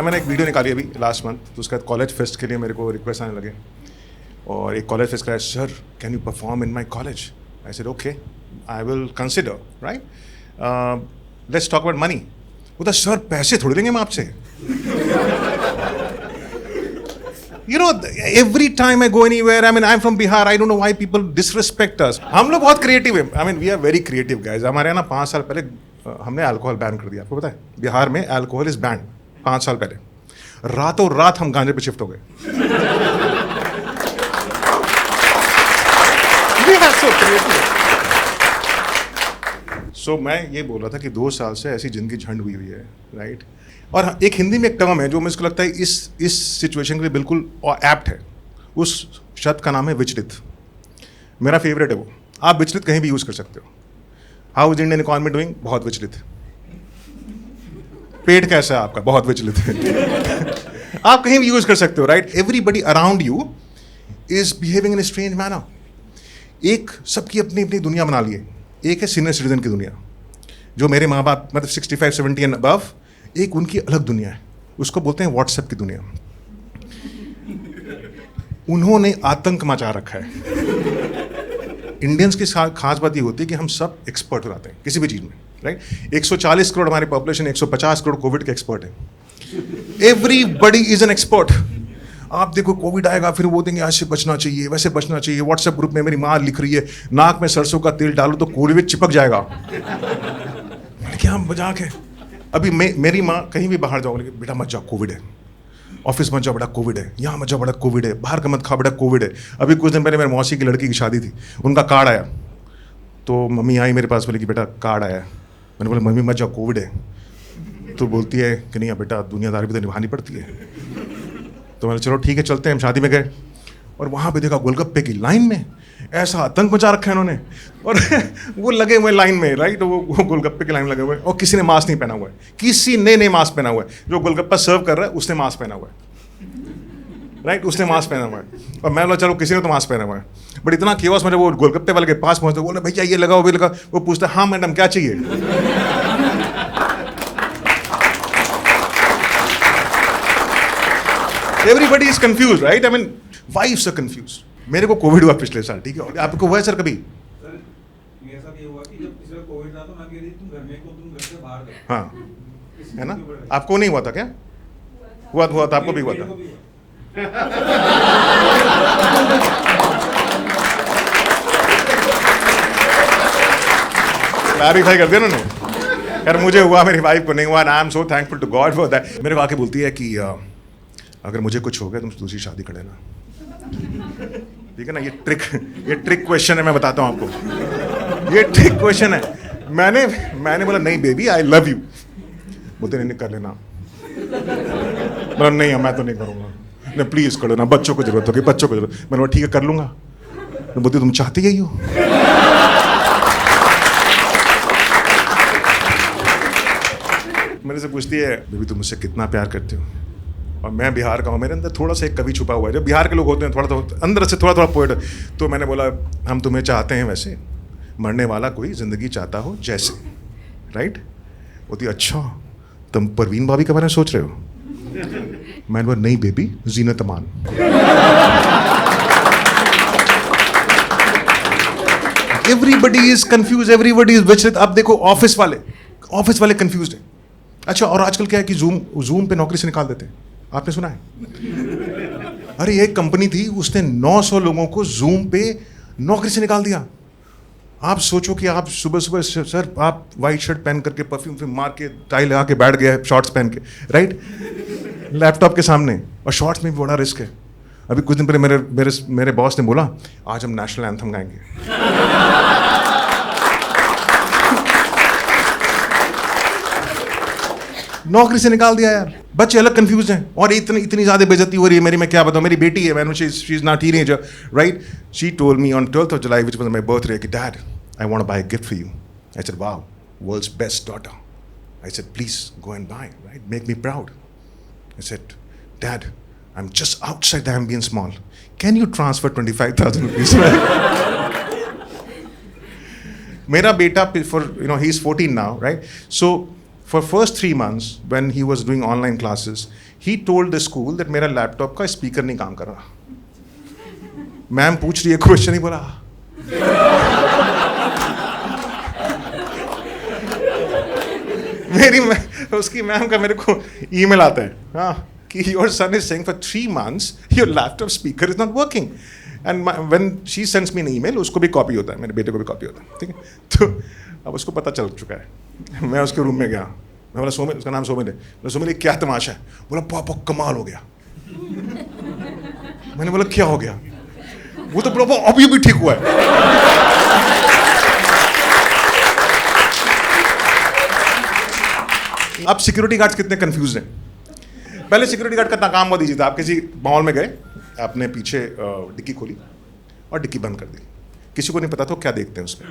मैंने एक वीडियो निकाली अभी लास्ट मंथ, तो उसके बाद कॉलेज फेस्ट के लिए मेरे को रिक्वेस्ट आने लगे और एक कॉलेज फेस्ट का, sir can you perform in my college? I said okay, I will consider, right, let's talk about money. बोला सर पैसे थोड़ी देंगे हम आपसे। You know, every time I go anywhere, I mean, I'm from Bihar, I don't know why people disrespect us. हम लोग बहुत creative हैं, I mean, we are very creative guys. हमारे यहाँ ना 5 साल पहले हमने अल्कोहल बैन कर दिया, आपको पता है? बिहार में अल्कोहल इज बैन 5 साल पहले। रातों रात हम गांजे पे शिफ्ट हो गए। We are so creative. So मैं ये बोल रहा था कि 2 साल से ऐसी जिंदगी झंड हुई है, राइट? और एक हिंदी में एक टर्म है जो मुझको लगता है इस सिचुएशन के लिए बिल्कुल एप्ट है। उस शब्द का नाम है विचलित। मेरा फेवरेट है वो। आप विचलित कहीं भी यूज़ कर सकते हो। How is Indian economy doing? बहुत विचलित है। पेट कैसा है आपका? बहुत विचलित है। आप कहीं भी यूज़ कर सकते हो, right? Everybody around you is behaving in a strange manner. एक सबकी अपनी अपनी दुनिया बना ली है। एक है सीनियर सिटीजन की दुनिया, जो मेरे माँ बाप मतलब 65, 70 एंड अबव, एक उनकी अलग दुनिया है, उसको बोलते हैं व्हाट्सएप की दुनिया। उन्होंने आतंक मचा रखा है। इंडियंस की खास बात ये होती है कि हम सब एक्सपर्ट हो जाते हैं किसी भी चीज़ में, राइट? 140 करोड़ हमारी पॉपुलेशन, 150 करोड़ कोविड के एक्सपर्ट है। Everybody is an expert. आप देखो कोविड आएगा, फिर वो देंगे ऐसे बचना चाहिए, वैसे बचना चाहिए। व्हाट्सएप ग्रुप में मेरी माँ लिख रही है, नाक में सरसों का तेल डालो तो कोविड चिपक जाएगा। क्या मजाक है? अभी मेरी माँ कहीं भी बाहर जाओगे, बेटा मत जाओ कोविड है, ऑफिस मत जाओ बेटा कोविड है, यहाँ मत जाओ बेटा कोविड है, बाहर का मत खाओ बेटा कोविड है। अभी कुछ दिन पहले मेरे मौसी की लड़की की शादी थी, उनका कार्ड आया, तो मम्मी आई मेरे पास, बोली कि बेटा कार्ड आया। मैंने बोला मम्मी मत जाओ कोविड है। तो बोलती है कि नहीं बेटा दुनियादारी भी तो निभानी पड़ती है। तो मैंने चलो ठीक है चलते हैं। हम शादी में गए और वहाँ पे देखा गोलगप्पे की लाइन में ऐसा आतंक मचा रखा है इन्होंने, और वो लगे हुए लाइन में, राइट? वो गोलगप्पे की लाइन लगे हुए हैं और किसी ने मास्क नहीं पहना हुआ है। किसी ने नहीं मास्क पहना हुआ है। जो गोलगप्पा सर्व कर रहा है उसने मास्क पहना हुआ है, राइट? उसने मास्क पहना हुआ है। और मैं बोला चलो किसी ने तो मास्क पहना हुआ है। बट इतना केओस मेरे वो गोलगप्पे वाले के पास पहुँचते, बोले भैया ये लगाओ भी लगा। वो पूछता हाँ मैडम क्या चाहिए? Everybody is confuse, right? I mean wifes are confuse. मेरे को कोविड हुआ पिछले साल, ठीक है? और आपको हुआ है सर कभी? सर मेरे साथ ये हुआ कि जब पिछले कोविड था तो मैं कह रही तुम घर में को तुम घर से बाहर गए। हाँ, है ना? आपको नहीं हुआ था क्या? हुआ था, आपको भी हुआ था। क्लैरिफाई कर दिया उन्होंने। यार मुझे हुआ, मेरी वाइफ को नहीं हुआ। I am so thankful to God for that. मेरे को आके बोलती है कि अगर मुझे कुछ हो गया तुम दूसरी शादी कर लेना, ठीक है ना? ये ट्रिक क्वेश्चन है, मैं बताता हूँ आपको। ये ट्रिक क्वेश्चन है। मैंने बोला नहीं बेबी आई लव यू। बोलते नहीं कर लेना। बोला नहीं मैं तो नहीं करूँगा। नहीं प्लीज कर लेना, बच्चों को जरूरत होगी, बच्चों को जरूरत। मैंने बोला ठीक है कर लूंगा। बोलती तुम चाहती यही हो? मेरे से पूछती है बेबी तुम मुझसे कितना प्यार करते हो? और मैं बिहार का हूँ, मेरे अंदर थोड़ा सा एक कवि छुपा हुआ है। जब बिहार के लोग होते हैं थोड़ा तो अंदर से थोड़ा पोएट। तो मैंने बोला हम तुम्हें चाहते हैं वैसे, मरने वाला कोई ज़िंदगी चाहता हो जैसे, राइट? बोलती अच्छा तुम परवीन भाभी के बारे में सोच रहे हो? मैंने बोला नहीं baby Zeenat Aman. Everybody is confuse, everybody is विचलित। अब देखो ऑफिस वाले कंफ्यूज हैं। अच्छा और आजकल क्या है कि जूम पे नौकरी से निकाल देते हैं, आपने सुना है? अरे एक कंपनी थी, उसने 900 लोगों को जूम पे नौकरी से निकाल दिया। आप सोचो कि आप सुबह सुबह सर आप वाइट शर्ट पहन करके परफ्यूम मार के टाई लगा के बैठ गया है शॉर्ट्स पहन के, राइट? लैपटॉप के सामने, और शॉर्ट्स में भी बड़ा रिस्क है। अभी कुछ दिन पहले मेरे बॉस ने बोला आज हम नेशनल एंथम गाएंगे। नौकरी से निकाल दिया यार। बच्चे अलग कंफ्यूज हैं और इतनी ज़्यादा बेइज्जती हो रही है मेरी। मैं क्या बताऊँ, मेरी बेटी है, मैंने she is not teenager, right? She told me on 12th of July, which was my birthday, कि dad I want to buy a gift for you. I said wow, world's best daughter. I said please go and buy, right, make me proud. I said dad I am just outside the Ambience Mall, can you transfer 25,000 rupees? मेरा बेटा for he is 14 now, right? So For first 3 months when he was doing online classes, he told the school that मेरा laptop का speaker नहीं काम कर रहा. Ma'am पूछ रही है क्वेश्चन ही बोला. उसकी मैम का मेरे को ईमेल आता है, हाँ, कि your son is saying for 3 months your laptop speaker is not working. And when she sends me an email, उसको भी कॉपी होता है, मेरे बेटे को भी कॉपी होता है, ठीक है. तो अब उसको पता चल चुका है. मैं उसके रूम में गया, मैं बोला सोमिल, उसका नाम सोमिल है, बोला सोमिल क्या तमाशा है. बोला पापा कमाल हो गया. मैंने बोला क्या हो गया. वो तो पापा अभी भी ठीक हुआ है. अब सिक्योरिटी गार्ड्स कितने कंफ्यूज हैं. पहले सिक्योरिटी गार्ड का काम बहुत ईजी था. आप किसी मॉल में गए, आपने पीछे डिक्की खोली और डिक्की बंद कर दी. किसी को नहीं पता तो क्या देखते हैं उसमें.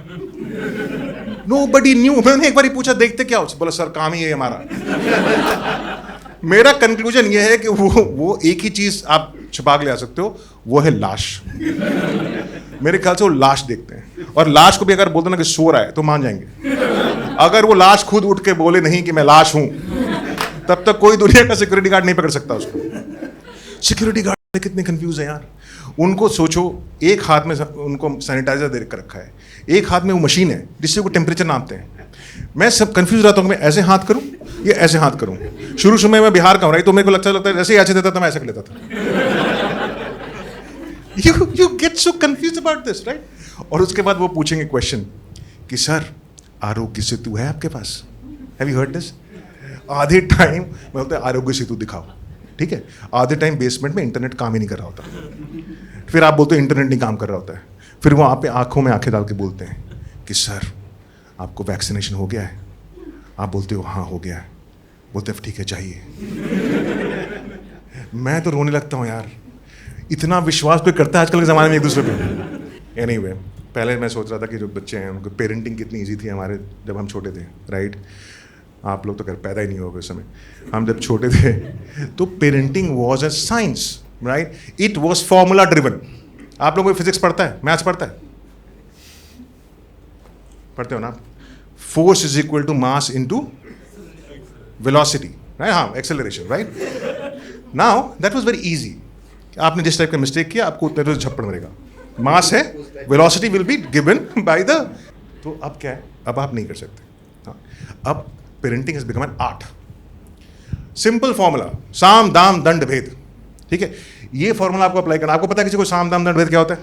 Nobody knew. मैंने एक बार ही पूछा देखते क्या हो. बोला सर काम ही है हमारा. मेरा कंक्लूजन ये है कि वो एक ही चीज आप छुपा के ले आ सकते हो, वो है लाश. मेरे ख्याल से वो लाश देखते हैं, और लाश को भी अगर बोल दो ना कि सो रहा है तो मान जाएंगे. अगर वो लाश खुद उठ के बोले नहीं कि मैं लाश हूं, तब तक कोई दुनिया का सिक्योरिटी गार्ड नहीं पकड़ सकता उसको. सिक्योरिटी गार्ड कितने कंफ्यूज है यार. उनको सोचो, एक हाथ में उनको सैनिटाइजर दे रखा है, एक हाथ में वो मशीन है जिससे वो टेम्परेचर नापते हैं. मैं सब कंफ्यूज रहता हूँ, मैं ऐसे हाथ करूँ या ऐसे हाथ करूँ. शुरू में मैं बिहार का हूँ, तो मेरे को लगता है जैसे ही ऐसे देता था मैं ऐसे कर लेता था. You get so confuse about this, right. और उसके बाद वो पूछेंगे क्वेश्चन कि सर आरोग्य सेतु है आपके पास, हैव यू हर्ड दिस. आधे टाइम मैं बोलता है आरोग्य सेतु दिखाओ, ठीक है. आधे टाइम बेसमेंट में इंटरनेट काम ही नहीं कर रहा होता. फिर आप बोलते हो इंटरनेट नहीं काम कर रहा होता है. फिर वो आप पे आंखों में आंखें डाल के बोलते हैं कि सर आपको वैक्सीनेशन हो गया है. आप बोलते हो हाँ हो गया है. बोलते हैं ठीक है चाहिए. मैं तो रोने लगता हूँ यार. इतना विश्वास कोई करता है आजकल के ज़माने में एक दूसरे पे. एनीवे, पहले मैं सोच रहा था कि जो बच्चे हैं उनको पेरेंटिंग कितनी ईजी थी हमारे जब हम छोटे थे, राइट. आप लोग तो पैदा ही नहीं होगे उस समय. हम जब छोटे थे तो parenting was a science, right. It was formula driven. आप लोगों को फिजिक्स पढ़ता है, मैथ्स पढ़ता है, पढ़ते हो ना. Force is equal to mass into velocity, right. हाँ, acceleration, right. Now that was very easy. आपने जिस टाइप का मिस्टेक किया आपको उतने तो झप्पड़ मरेगा. मास है, velocity will be given by the. तो अब क्या है, अब आप नहीं कर सकते. हाँ, अब parenting has become an art. Simple formula, साम दाम दंड भेद, ठीक है. ये फॉर्मूला आपको अप्लाई करना. आपको पता है किसी को साम दाम दंड भेद क्या होता है?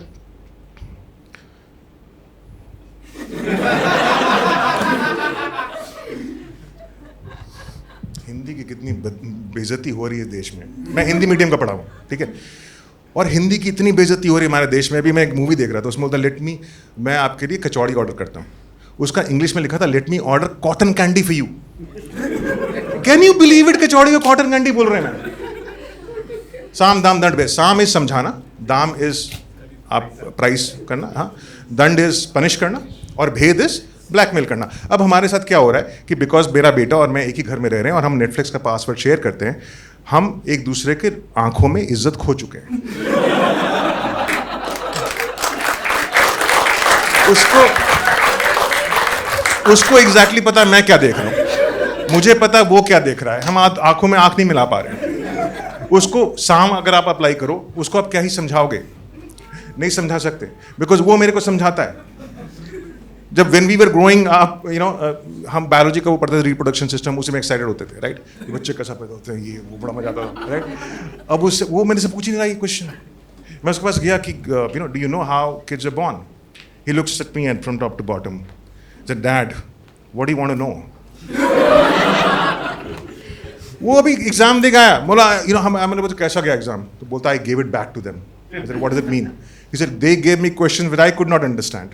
हिंदी की कितनी बेइज्जती हो रही है देश में. मैं हिंदी मीडियम का पढ़ा हूं, ठीक है. और हिंदी की इतनी बेइज्जती हो रही है हमारे देश में. अभी मैं एक मूवी देख रहा था, उसमें बोलता लेट मी, मैं आपके लिए कचौड़ी ऑर्डर करता हूं. उसका इंग्लिश में लिखा था let me order cotton candy for you. Can you believe it, kachori को कॉटन कैंडी बोल रहे हैं. साम दाम दंड भेद. साम इज समझाना, दाम इज आप प्राइस करना, हाँ, दंड इज पनिश करना, और भेद इज ब्लैकमेल करना. अब हमारे साथ क्या हो रहा है कि बिकॉज मेरा बेटा और मैं एक ही घर में रह रहे हैं और हम नेटफ्लिक्स का पासवर्ड शेयर करते हैं, हम एक दूसरे के आंखों में इज्जत खो चुके हैं. उसको एग्जैक्टली पता है मैं क्या देख रहा हूं, मुझे पता है वो क्या देख रहा है. हम आंखों में आंख नहीं मिला पा रहे हैं. उसको साम अगर आप अप्लाई करो, उसको आप क्या ही समझाओगे, नहीं समझा सकते, बिकॉज वो मेरे को समझाता है. जब when we were growing up, you know, हम बायोलॉजी का वो पढ़ते थे, रिप्रोडक्शन सिस्टम, उसी में एक्साइटेड होते थे, राइट. बच्चे कैसा पैदा होते हैं, ये वो बड़ा मजा आता था, राइट. अब उससे वो मेरे से पूछ नहीं रहा ये क्वेश्चन. मैं उसके पास गया कि you know, do you know how kids are born. He looks at me and from top to bottom said dad what do you want to know. वो अभी एग्जाम दे गया. बोला यू नो, मैंने बोला कैसा गया एग्जाम. तो बोलता I gave it back to them. I said, what does it mean? He said, they gave me questions which I could not understand.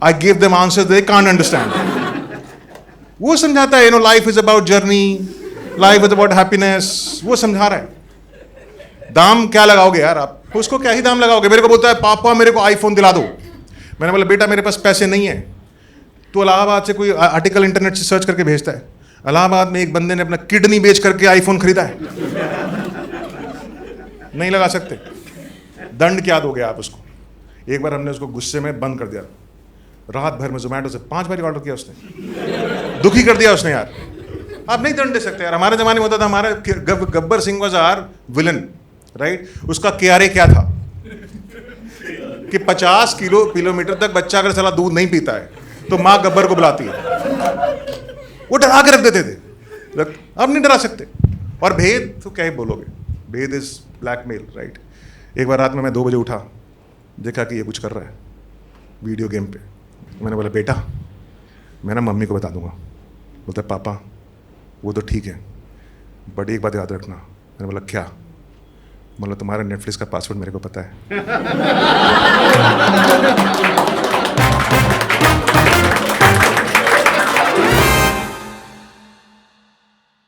I gave them answers they can't understand. वो समझाता है, you know, life is about journey, life is about happiness. वो समझा रहा है. दाम क्या लगाओगे यार आप, उसको क्या ही दाम लगाओगे. मेरे को बोलता है पापा मेरे को आईफोन दिला दो. मैंने बोला बेटा मेरे पास पैसे नहीं है. तो इलाहाबाद से कोई आर्टिकल इंटरनेट से सर्च करके भेजता है. इलाहाबाद में एक बंदे ने अपना किडनी बेच करके आईफोन खरीदा है. नहीं लगा सकते. दंड क्या दोगे आप उसको. एक बार हमने उसको गुस्से में बंद कर दिया. रात भर में जोमेटो से 5 बार ऑर्डर किया उसने. दुखी कर दिया उसने यार. आप नहीं दंड दे सकते यार। हमारे जमाने में होता था, हमारे Gabbar Singh was our villain, right. उसका KRA क्या था कि 50 किलोमीटर तक बच्चा अगर साला दूध नहीं पीता है तो माँ गब्बर को बुलाती है। वो डरा के रख देते थे। अब नहीं डरा सकते। और भेद तो क्या ही बोलोगे, भेद इज ब्लैकमेल, राइट। एक बार रात में मैं 2 बजे उठा, देखा कि ये कुछ कर रहा है वीडियो गेम पे। मैंने बोला बेटा मैं ना मम्मी को बता दूंगा। बोलता पापा वो तो ठीक है बट एक बात याद रखना। मैंने बोला क्या? मतलब तुम्हारा नेटफ्लिक्स का पासवर्ड मेरे को पता है।